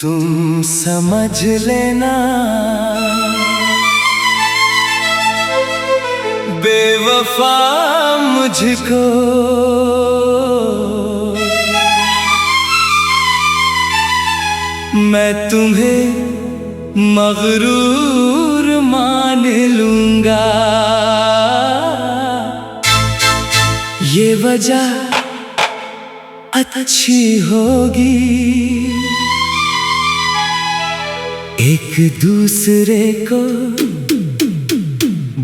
तुम समझ लेना बेवफा मुझको, मैं तुम्हें मगरूर मान लूंगा। ये वजह अच्छी होगी एक दूसरे को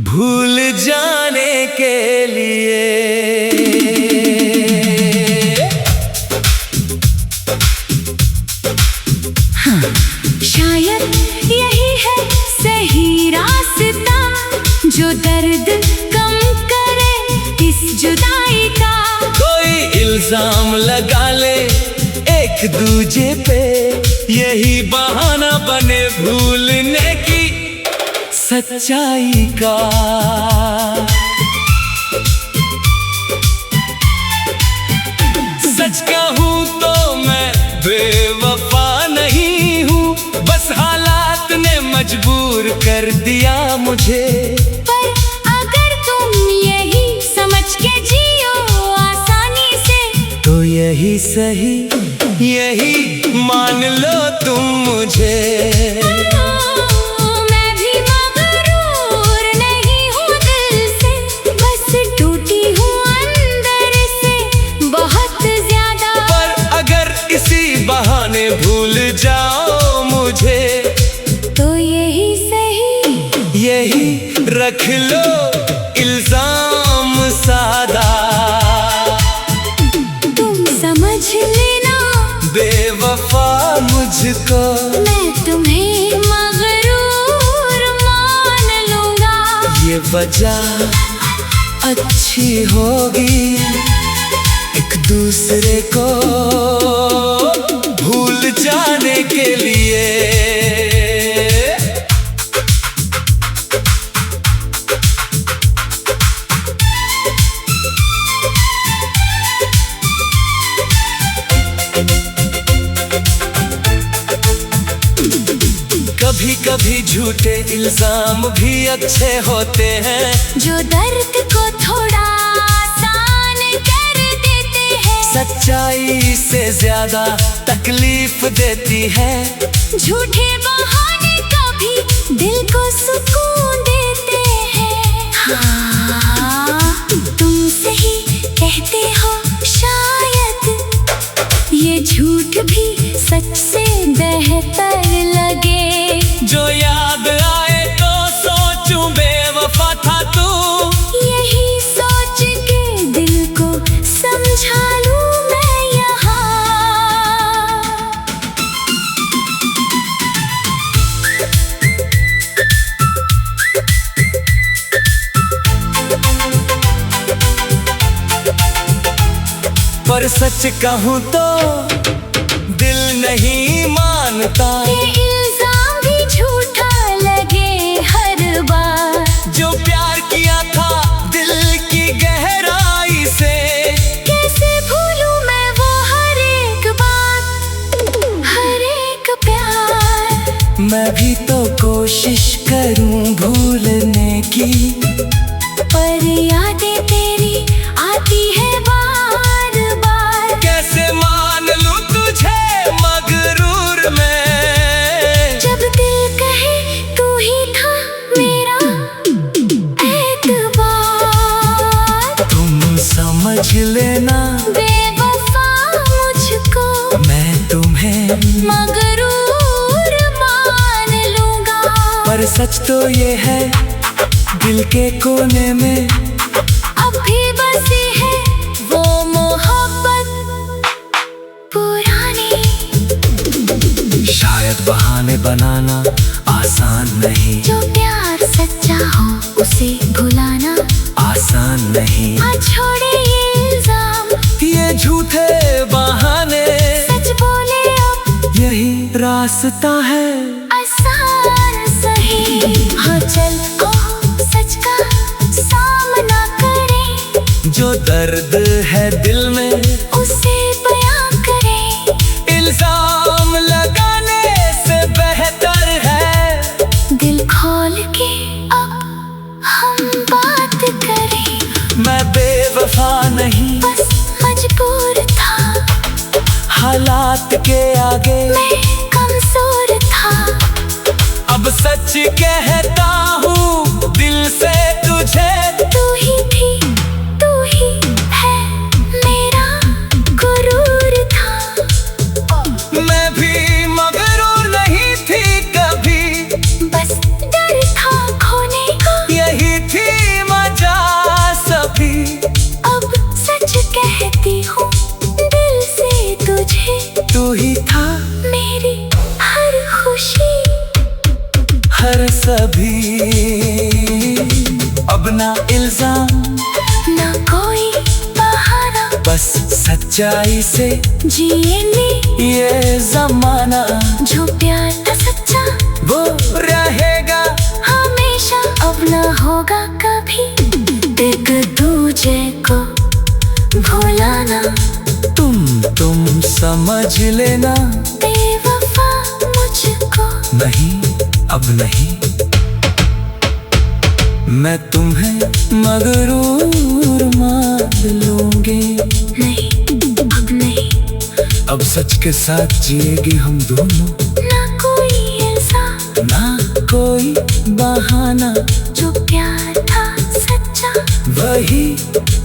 भूल जाने के लिए। शायद यही है सही रास्ता जो दर्द कम करे इस जुदाई का। कोई इल्जाम लगा ले एक दूजे पे, यही बहाना बने भूलने की सच्चाई का। सच कहूं तो मैं बेवफा नहीं हूँ, बस हालात ने मजबूर कर दिया मुझे। पर अगर तुम यही समझ के जियो आसानी से, तो यही सही, यही मान लो तुम मुझे। मैं भी मगरूर नहीं हूँ दिल से, बस टूटी हूँ अंदर से बहुत ज्यादा। पर अगर इसी बहाने भूल जाओ मुझे, तो यही सही, यही रख लो इल्जाम सादा। तुम समझ लेना बेवफा मुझको, मैं तुम्हें मगरूर मान लूंगा। ये वजह अच्छी होगी एक दूसरे को भूल जाने के लिए। कभी कभी झूठे इल्जाम भी अच्छे होते हैं, जो दर्द को थोड़ा आसान कर देते हैं। सच्चाई से ज्यादा तकलीफ देती है। झूठे बहाने कभी दिल को सुकून देते हैं। हाँ, तुम सही कहते हो, शायद ये झूठ भी सच से बेहतर लगे। जो याद आए तो सोचूं बेवफा था तू, यही सोच के दिल को समझा लूं मैं यहाँ। पर सच कहूं तो दिल नहीं मानता। ये इल्जाम भी झूठा लगे हर बार। जो प्यार किया था दिल की गहराई से, कैसे भूलूं मैं वो हर एक बात, हर एक प्यार। मैं भी तो कोशिश करूं भूलने की, पर यादें तेरी आती है बार बार। कैसे मान लूं तुझे मगरूर मैं, जब दिल कहे तू ही था मेरा एतबार। तुम समझ लेना बेवफा मुझको, मैं तुम्हें मगरूर मान लूंगा। पर सच तो ये है दिल के कोने में अब भी बसी है वो मोहब्बत पुरानी। शायद बहाने बनाना आसान नहीं, जो प्यार सच्चा हो उसे भुलाना आसान नहीं। हाँ, छोड़े ये इल्जाम, ये झूठे बहाने, सच बोले अब यही रास्ता है आसान सही। हाँ, चल ओ सच का सामना करें, जो दर्द है दिल में उसे बयां करें। इल्जाम लगाने आगे मैं कमजोर था। अब सच कहता हूँ दिल से तुझे, तू ही थी, तू ही है, मेरा गुरूर था। मैं भी मगरूर नहीं थी कभी, बस डर था खोने का, यही थी मजा सभी। अब सच कहती हूँ दिल से तुझे, तू ही था मेरी हर खुशी, हर सभी। अब ना इल्जाम ना कोई बहाना, बस सच्चाई से जिएंगे ये जमाना। जो प्यार था सच्चा वो रहेगा हमेशा, अब ना होगा कभी एक दूजे को भुलाना। तुम समझ लेना, बेवफा मुझको नहीं अब नहीं। मैं तुम्हें मगरूर मान लूंगी, नहीं, अब नहीं। अब सच के साथ जिएगी हम दोनों, ना कोई इल्जाम ना कोई बहाना। जो प्यार था सच्चा वही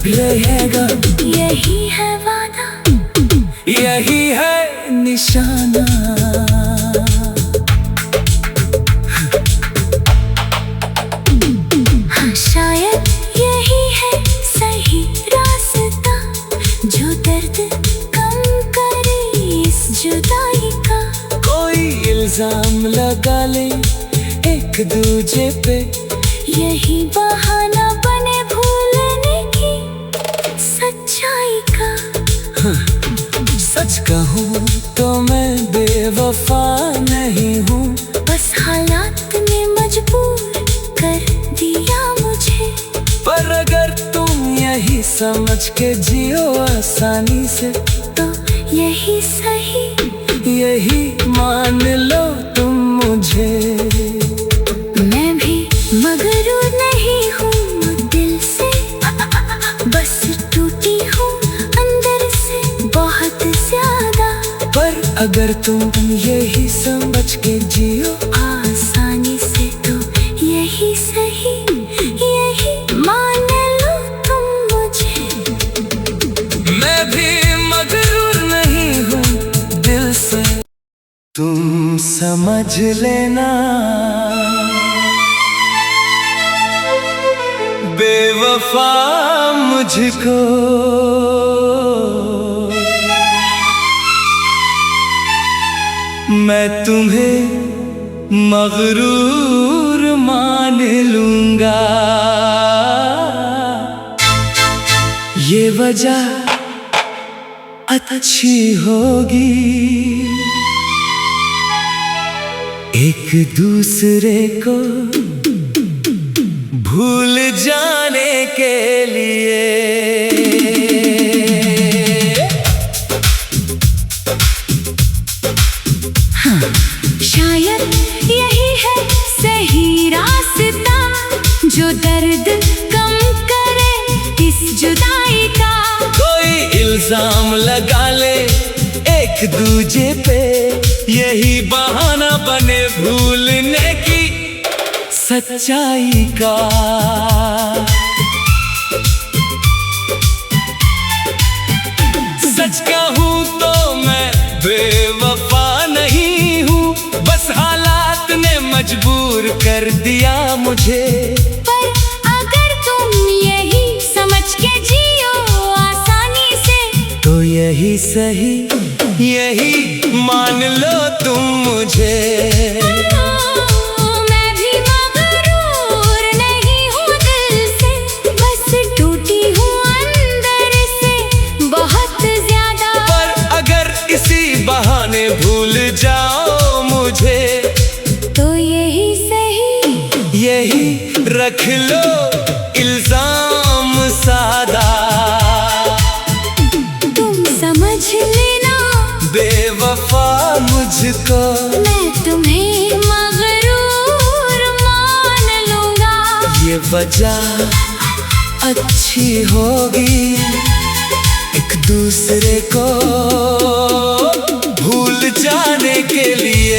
रहेगा, यही है वादा, यही है निशाना। हाँ, शायद यही है सही रास्ता, जो दर्द कम करे इस जुदाई का। कोई इल्जाम लगा ले एक दूजे पे, यही बहाना बने भूलने की सच्चाई का। सच कहूँ तो मैं बेवफा नहीं हूँ, बस हालात ने मजबूर कर दिया मुझे। पर अगर तुम यही समझ के जियो आसानी से, तो यही सही, यही मान लो तुम मुझे। मैं भी मगरूर नहीं हूँ दिल से, बस टूटी हूँ अंदर से बहुत ज्यादा। पर अगर तुम यही समझ के जियो आसानी से, तो यही सही, यही मान लो तुम मुझे। मैं भी मगरूर नहीं हूँ दिल से, तुम समझ लेना। बेवफा मुझको मैं तुम्हें मगरूर मान लूंगा, ये वजह अच्छी होगी एक दूसरे को भूल जाने के लिए। शायद यही है सही रास्ता, जो दर्द कम करे इस जुदाई का। कोई इल्जाम लगा ले एक दूजे पे, यही बहाना बने भूलने की सच्चाई का। सच कहूँ तो मैं बेवफा नहीं हूँ, बस हालात ने मजबूर कर दिया मुझे। पर अगर तुम यही समझ के जियो आसानी से, तो यही सही, यही मान लो तुम मुझे। मैं भी मगरूर नहीं हूँ दिल से, बस टूटी हूँ अंदर से बहुत ज्यादा। पर अगर इसी बहाने भूल जाओ मुझे, तो यही सही, यही रख लो इल्जाम सादा। तुम समझ लेना बेवफा मुझको मैं तुम्हें मगरूर मान लूंगा। ये वजह अच्छी होगी एक दूसरे को भूल जा जाने के लिए।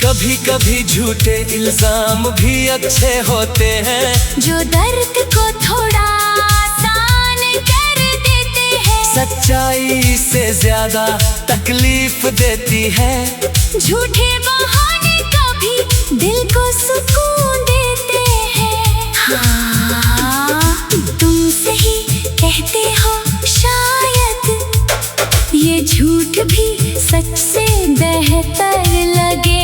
कभी कभी झूठे इल्जाम भी अच्छे होते हैं, जो दर्द को थोड़ा आसान कर देते हैं। सच्चाई से ज्यादा तकलीफ देती है। झूठे बहाने कभी दिल को सुकून देते हैं। हाँ, तुम सही कहते हो, शायद ये झूठ भी सच से बेहतर लगे।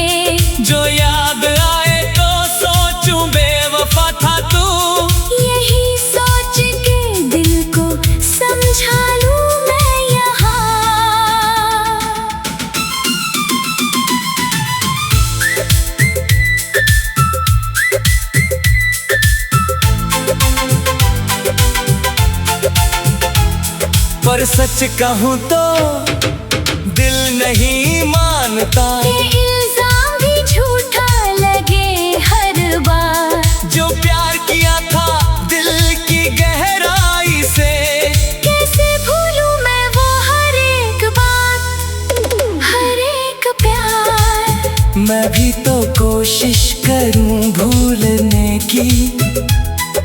जो याद आए तो सोचूं बेवफा था तू, यही सोच के दिल को समझा लूं मैं यहाँ। पर सच कहूँ तो दिल नहीं मानता। ये इल्जाम भी झूठा लगे हर बार। जो प्यार किया था दिल की गहराई से, कैसे भूलूं मैं वो हर एक बात, हर एक प्यार। मैं भी तो कोशिश करूं भूलने की,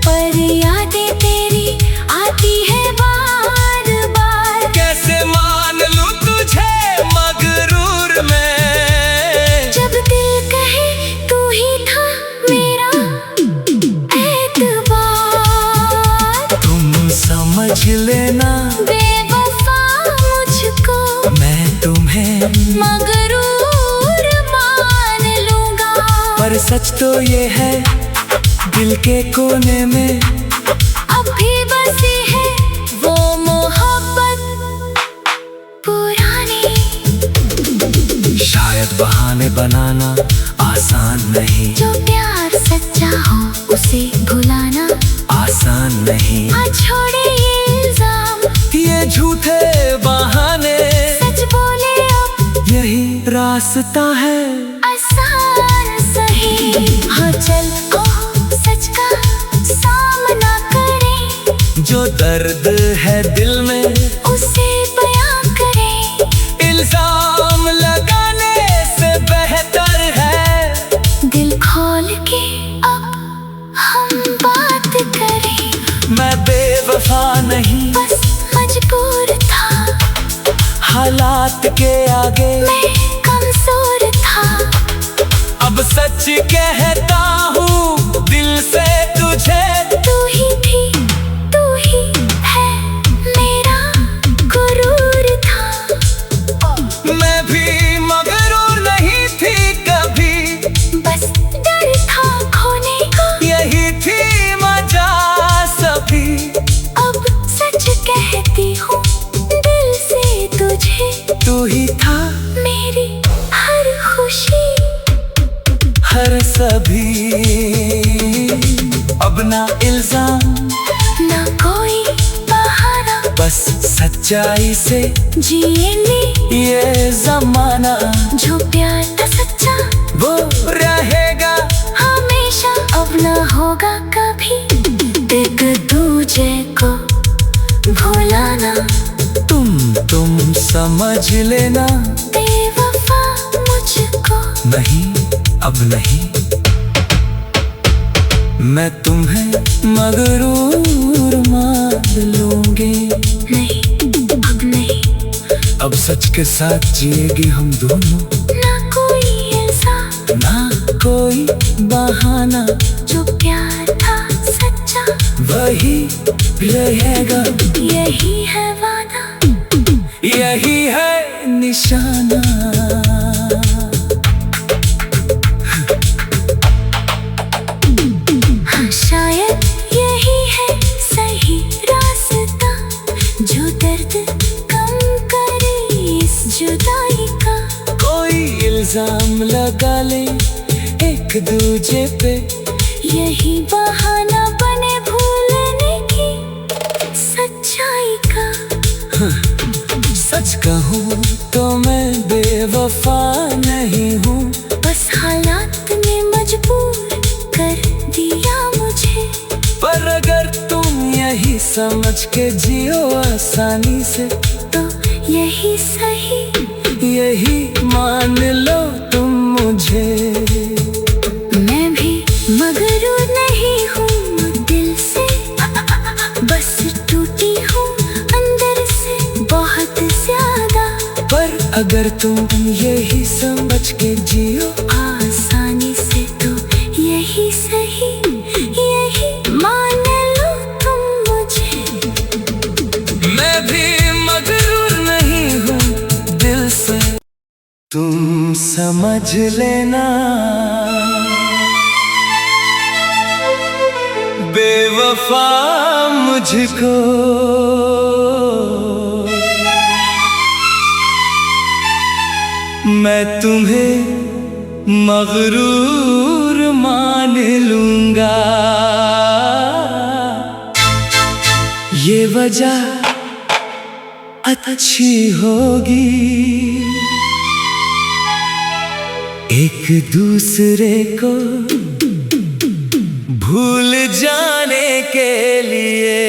पर यादें तेरी आती है बार बार। कैसे मान लूं तुझे मगरूर मैं। जब दिल कहे तू ही था मेरा एतबार। तुम समझ लेना बेवफा मुझको, मैं तुम्हें मगरूर मान लूंगा। पर सच तो ये है, दिल के कोने में अब भी बसी है वो मोहब्बत पुरानी। शायद बहाने बनाना आसान नहीं, जो प्यार सच्चा हो उसे भुलाना आसान नहीं। हाँ, छोड़े ये इल्जाम, ये झूठे बहाने, सच बोले अब यही रास्ता है आसान सही। हाँ, चल सच का सामना करें। जो दर्द है दिल में उसे बयां करें। इल्जाम लगाने से बेहतर है दिल खोल के अब हम बात करें। मैं बेवफा नहीं, बस मजबूर था। हालात के आगे मैं कमजोर था। अब सच कहता हूँ दिल से तुझे। तू ही थी, तू ही है, मेरा गुरूर था। मैं भी मगरूर नहीं थी कभी, बस डर था खोने का, यही थी मजा सभी। अब सच कहती हूँ दिल से तुझे। तू ही था मेरी हर खुशी, हर सभी। अब ना इल्जाम ना कोई बहाना, बस सच्चाई से जिएंगे ये जमाना। जो प्यार था सच्चा वो रहेगा हमेशा, अब ना होगा कभी एक दूजे को भुलाना। तुम समझ लेना, बेवफा मुझको नहीं अब नहीं। मैं तुम्हें मगरूर मान लूंगी, नहीं, अब नहीं। अब सच के साथ जिएगी हम दोनों, ना कोई इल्जाम, ना कोई बहाना। जो प्यार था सच्चा वही रहेगा, यही है वादा, यही है निशाना। हाँ, शायद यही है सही रास्ता, जो दर्द कम करे इस जुदाई का। कोई इल्जाम लगा ले एक दूजे पे, यही बहाना बने भूलने की सच्चाई का। सच कहूँ तो मैं बेवफा नहीं हूँ, बस हालात ने मजबूर कर दिया मुझे। पर अगर तुम यही समझ के जियो आसानी से, तो यही सही, यही मान लो तुम मुझे। मैं भी मगरूर नहीं हूँ दिल से, बस टूटी हूँ अंदर से बहुत ज्यादा। पर अगर तुम यही समझ के जियो आसानी से, तो यही सही, यही मान लो तुम मुझे। मैं भी मगरूर नहीं हूँ दिल से, तुम समझ लेना। बेवफा मुझको मैं तुम्हें मगरूर मान लूंगा। ये वजह अच्छी होगी, एक दूसरे को भूल जाने के लिए।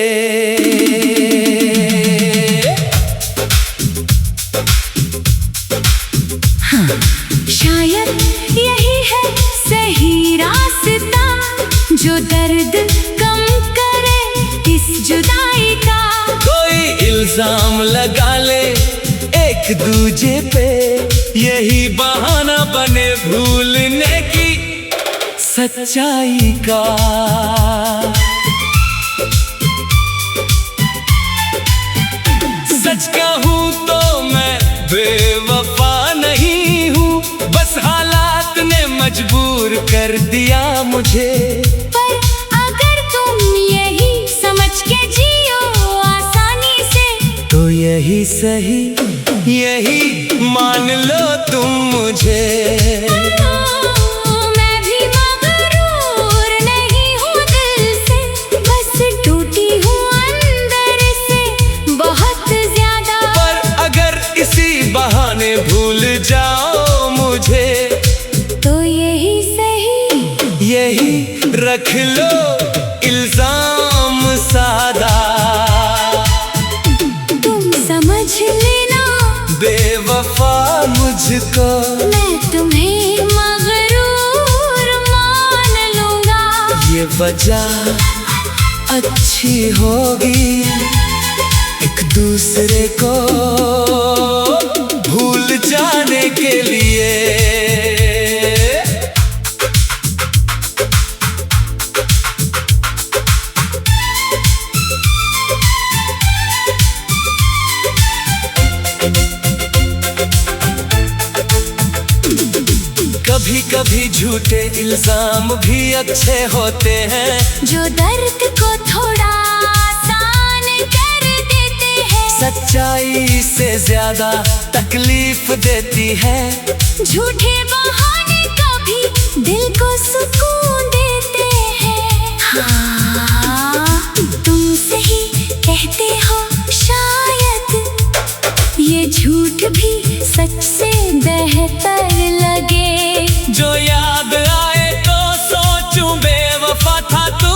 शायद यही है सही रास्ता, जो दर्द कम करे इस जुदाई का। कोई इल्जाम लगा ले एक दूजे पे, यही बहाना बने भूलने की सच्चाई का। सच कहूँ तो मैं बेवफा नहीं हूँ, बस हालात ने मजबूर कर दिया मुझे। पर अगर तुम यही समझ के जियो आसानी से, तो यही सही, यही मान लो तुम मुझे। मैं भी मगरूर नहीं हूँ दिल से, बस टूटी हूँ अंदर से बहुत ज्यादा। पर अगर इसी बहाने भूल जाओ मुझे, तो यही सही, यही रख लो इल्जाम सादा। तुम समझ लेना बेवफा मुझको मैं तुम्हें मगरूर मान लूंगा। ये वजह अच्छी होगी, एक दूसरे को भूल जाने के लिए। कभी कभी झूठे इल्जाम भी अच्छे होते हैं, जो दर्द को थोड़ा आसान कर देते हैं। सच्चाई से ज्यादा तकलीफ देती है। झूठे बहाने कभी दिल को सुकून देते हैं। हाँ, तुम सही कहते हो, शायद ये झूठ भी सच से बेहतर लगे। जो याद आए तो सोचूं बेवफा था तू,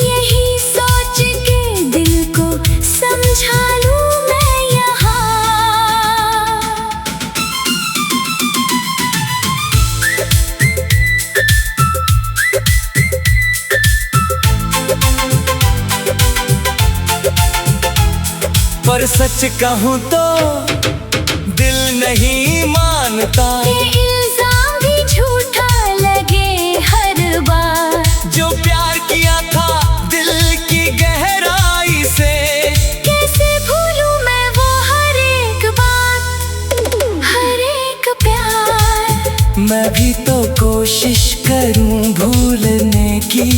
यही सोच के दिल को समझा लूं मैं यहाँ। पर सच कहूँ तो दिल नहीं मानता। ये इल्जाम भी झूठा लगे हर बार। जो प्यार किया था दिल की गहराई से, कैसे भूलूं मैं वो हर एक बात, हर एक प्यार। मैं भी तो कोशिश करूं भूलने की,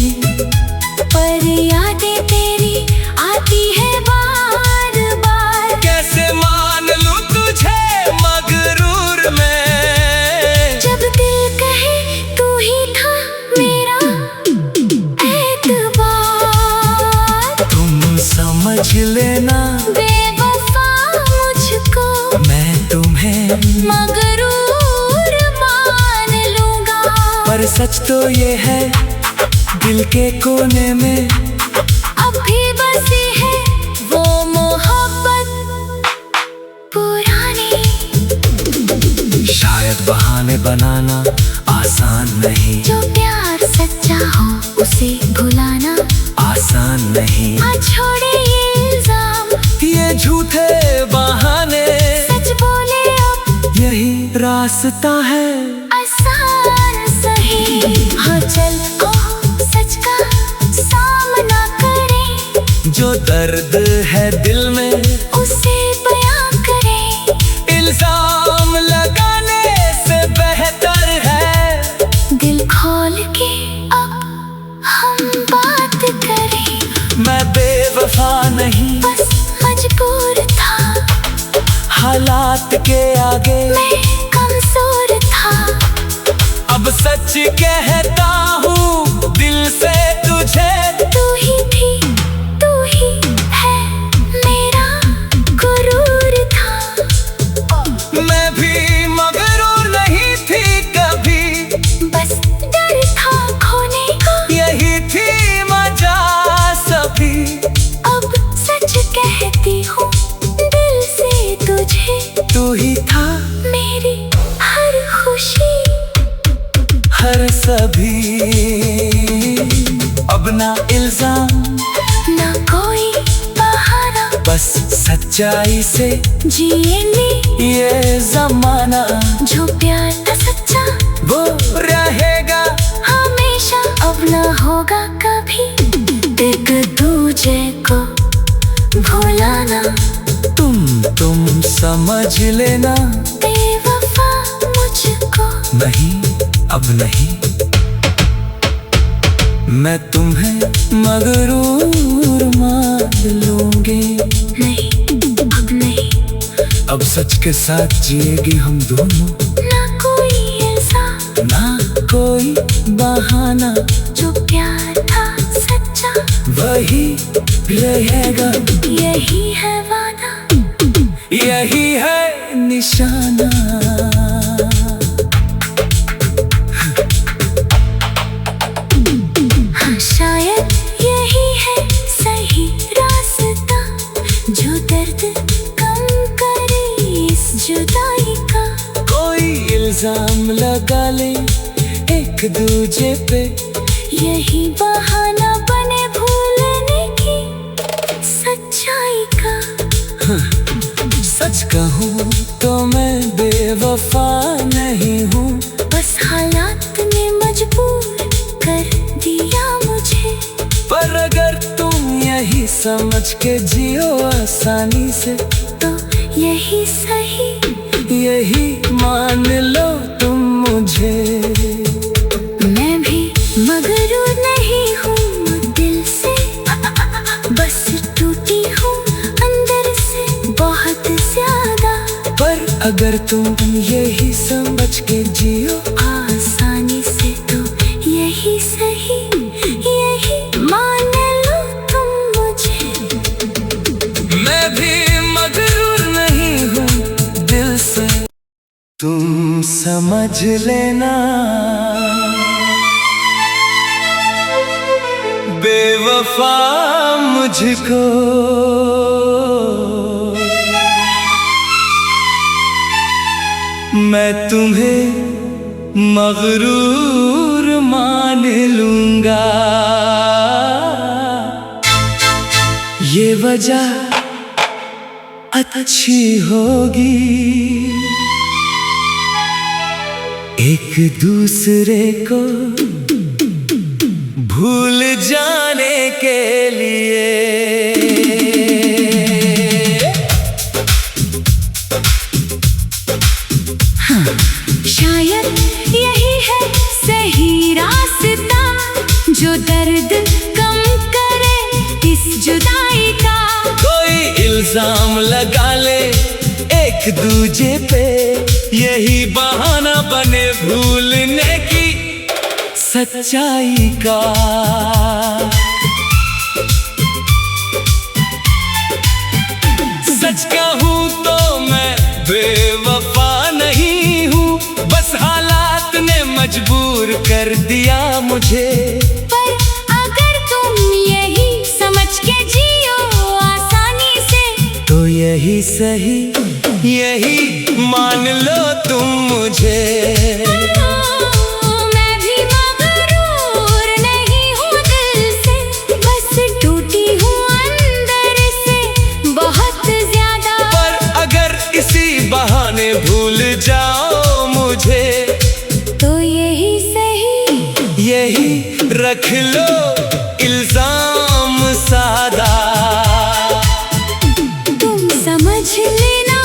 पर यादें तेरी आती है बार बार। कैसे मान लूं तुझे मगरूर मैं, जब दिल कहे तू ही था मेरा एतबार। तुम समझ लेना बेवफा मुझको मैं तुम्हें मगरूर सच तो ये है दिल के कोने में अब भी बसी है वो मोहब्बत पुरानी। शायद बहाने बनाना आसान नहीं, जो प्यार सच्चा हो उसे भुलाना आसान नहीं। आज छोड़े ये इल्जाम, ये झूठे बहाने, सच बोले अब यही रास्ता है आसान सही। हाँ चल ओ सच का सामना करें, जो दर्द है दिल में उसे बयां करें। इल्जाम लगाने से बेहतर है दिल खोल के अब हम बात करें। मैं बेवफा नहीं, बस मजबूर था, हालात के आगे मैं कमजोर था। अब सच कहता हूँ दिल से तुझे, तू ही थी, तू ही है, मेरा गुरूर था। मैं भी मगरूर नहीं थी कभी, बस डर था खोने का, यही थी मजा सभी। अब सच कहती हूँ दिल से तुझे, तू ही था मेरी हर खुशी हर सभी। अब ना इल्जाम ना कोई बहाना, बस सच्चाई से जिएंगे ये जमाना। जो प्यार था सच्चा वो रहेगा हमेशा, अब ना होगा कभी एक दूजे को भुलाना। तुम समझ लेना, बेवफा मुझको नहीं अब नहीं। मैं तुम्हें मगरूर मान लूंगी, नहीं अब नहीं। अब सच के साथ जिएगी हम दोनों, ना कोई इल्जाम, ना कोई बहाना, जो प्यार था सच्चा वही रहेगा। यही है वादा, यही है निशाना। हाँ शायद यही है सही रास्ता, जो दर्द कम करे इस जुदाई का। कोई इल्जाम लगा ले एक दूजे पे, यही बहाना बने भूलने की सच्चाई का। सच कहूँ तो मैं बेवफा नहीं हूँ, बस हालात ने मजबूर कर दिया मुझे। पर अगर तुम यही समझ के जियो आसानी से, तो यही सही, यही मान लो तुम मुझे। मैं भी मगरूर नहीं हूँ दिल से, बस टूटी हूँ अंदर से बहुत ज्यादा। पर अगर तुम यही समझ के जियो आसानी से, तो यही सही, यही मान लो तुम मुझे। मैं भी मगरूर नहीं हूँ दिल से, तुम समझ लेना। बेवफा मुझको मैं तुम्हें मगरूर मान लूंगा। ये वजह अच्छी होगी एक दूसरे को भूल जाने के लिए। शायद यही है सही रास्ता, जो दर्द कम करे इस जुदाई का। कोई इल्जाम लगा ले एक दूजे पे, यही बहाना बने भूलने की सच्चाई का। सच कहूँ तो मैं बेवफा नहीं हूँ, बस हालात ने मजबूर कर कर दिया मुझे। पर अगर तुम यही समझ के जियो आसानी से, तो यही सही, यही मान लो तुम मुझे। मैं भी मगरूर नहीं हूँ दिल से, बस टूटी हूँ अंदर से बहुत ज्यादा। पर अगर इसी बहाने भूल जाओ मुझे, तो यही सही, यही रख लो इल्जाम सादा। तुम समझ लेना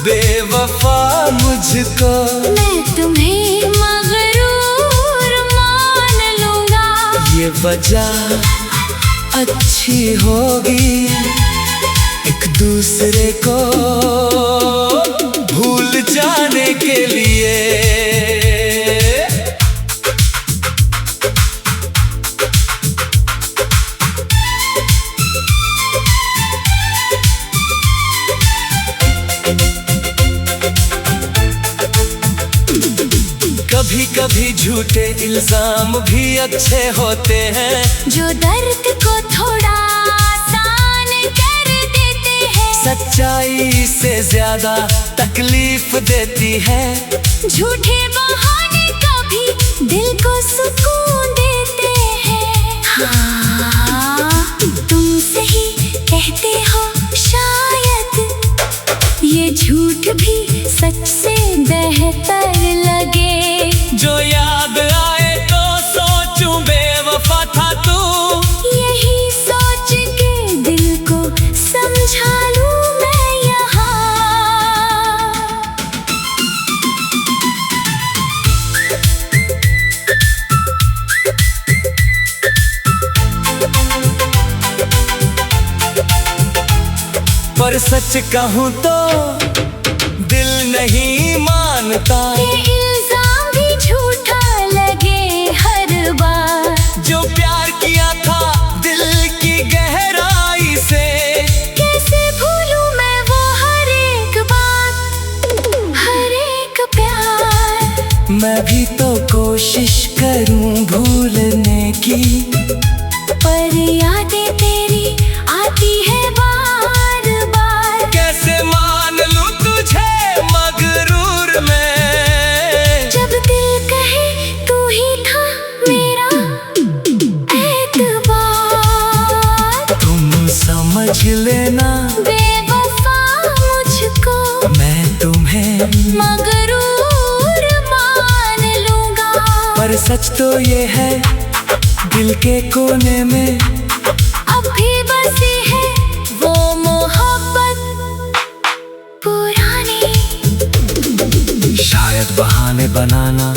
बेवफा मुझको, मैं तुम्हें मगरूर मान लूंगा। ये वजह अच्छी होगी एक दूसरे को भूल जाने के लिए। कभी कभी झूठे इल्जाम भी अच्छे होते हैं, जो दर्द को थोड़ा आसान कर देते हैं। सच्चाई से ज्यादा तकलीफ देती है। झूठे बहाने कभी दिल को सुकून देते हैं। हाँ, तुम सही कहते हो शायद ये झूठ भी सच से बेहतर लगे। जो याद आए तो सोचूं बेवफा था तू, यही सोच के दिल को समझा लूं मैं यहाँ। पर सच कहूँ तो दिल नहीं मानता। ये इल्जाम भी झूठा लगे हर बार। जो प्यार किया था दिल की गहराई से, कैसे भूलूं मैं वो हर एक बात, हर एक प्यार। मैं भी तो कोशिश करूं भूलने की, पर यादें तेरी आती है बार बार। कैसे मान लूं तुझे मगरूर मैं, जब दिल कहे तू ही था मेरा एतबार। तुम समझ लेना बेवफा मुझको, मैं तुम्हें मगरूर मान लूंगा। पर सच तो ये है दिल के कोने में अब भी बसी है वो मोहब्बत पुरानी। शायद बहाने बनाना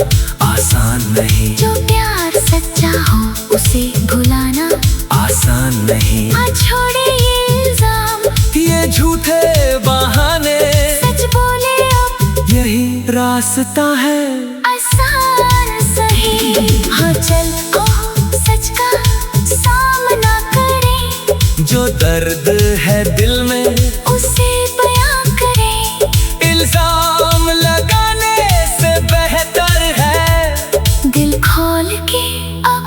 आसान नहीं, जो प्यार सच्चा हो उसे भुलाना आसान नहीं। हाँ, छोड़े ये इल्जाम, ये झूठे बहाने, सच बोले अब यही रास्ता है आसान सही। हाँ, चल सच का सामना करें, जो दर्द है दिल में उसे बयां करें। इल्जाम लगाने से बेहतर है दिल खोल के अब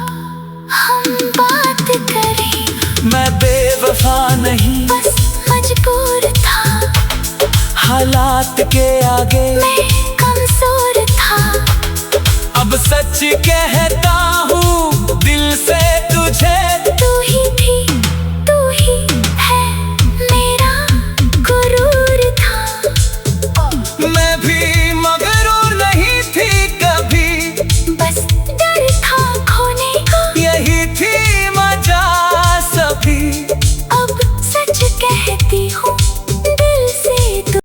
हम बात करें। मैं बेवफा नहीं, बस मजबूर था, हालात के आगे मैं कमजोर था। अब सच कहता हूँ दिल से तुझे,